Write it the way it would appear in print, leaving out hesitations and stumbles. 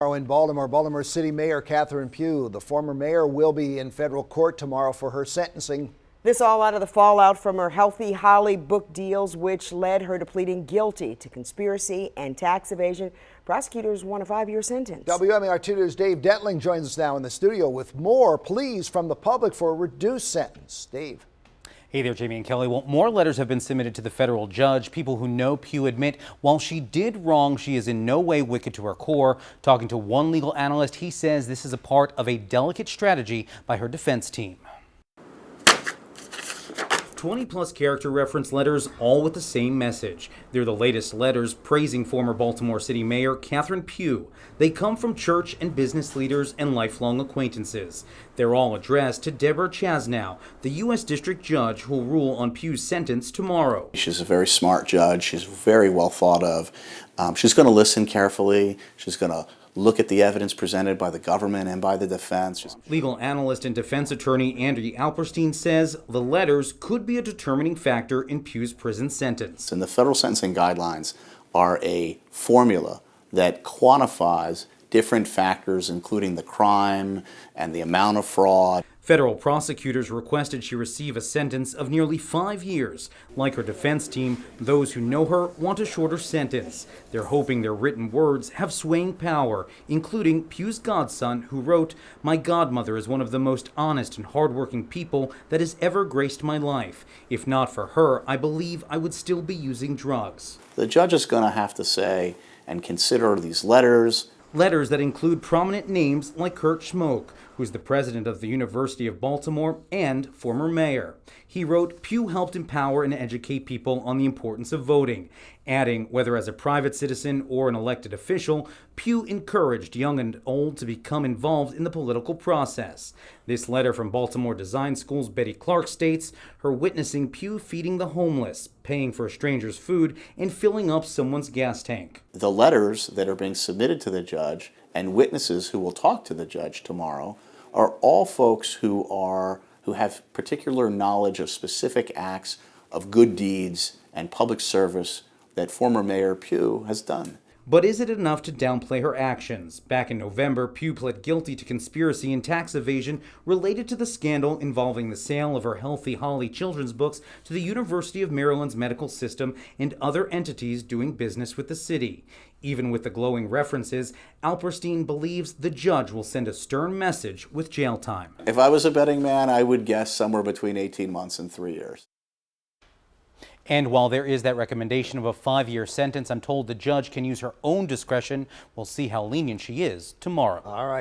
In Baltimore City Mayor Pugh, the former mayor, will be in federal court tomorrow for her sentencing. This all out of the fallout from her Healthy Holly book deals, which led her to pleading guilty to conspiracy and tax evasion. Prosecutors want a 5-year sentence. WMAR 2 News' Dave Dentling joins us now in the studio with more pleas from the public for a reduced sentence. Dave. Hey there, Jamie and Kelly. Well, more letters have been submitted to the federal judge. People who know Pugh admit while she did wrong, she is in no way wicked to her core. Talking to one legal analyst, he says this is a part of a delicate strategy by her defense team. 20-plus character reference letters, all with the same message. They're the latest letters praising former Baltimore City Mayor Pugh. They come from church and business leaders and lifelong acquaintances. They're all addressed to Deborah Chasnow, the U.S. District Judge who will rule on Pugh's sentence tomorrow. She's a very smart judge. She's very well thought of. She's going to listen carefully. She's going to look at the evidence presented by the government and by the defense. Legal analyst and defense attorney Andrew Alperstein says the letters could be a determining factor in Pugh's prison sentence. And the federal sentencing guidelines are a formula that quantifies different factors, including the crime and the amount of fraud. Federal prosecutors requested she receive a sentence of nearly 5 years. Like her defense team, those who know her want a shorter sentence. They're hoping their written words have swaying power, including Pugh's godson, who wrote, "My godmother is one of the most honest and hardworking people that has ever graced my life. If not for her, I believe I would still be using drugs." The judge is going to have to say and consider these letters. Letters that include prominent names like Kurt Schmoke, who's the president of the University of Baltimore and former mayor. He wrote, "Pugh helped empower and educate people on the importance of voting," adding, whether as a private citizen or an elected official, Pugh encouraged young and old to become involved in the political process. This letter from Baltimore Design School's Betty Clark states her witnessing Pugh feeding the homeless, paying for a stranger's food, and filling up someone's gas tank. The letters that are being submitted to the judge and witnesses who will talk to the judge tomorrow are all folks who have particular knowledge of specific acts of good deeds and public service that former Mayor Pugh has done. But is it enough to downplay her actions? Back in November, Pugh pled guilty to conspiracy and tax evasion related to the scandal involving the sale of her Healthy Holly children's books to the University of Maryland's medical system and other entities doing business with the city. Even with the glowing references, Alperstein believes the judge will send a stern message with jail time. If I was a betting man, I would guess somewhere between 18 months and 3 years. And while there is that recommendation of a 5-year sentence, I'm told the judge can use her own discretion. We'll see how lenient she is tomorrow. All right.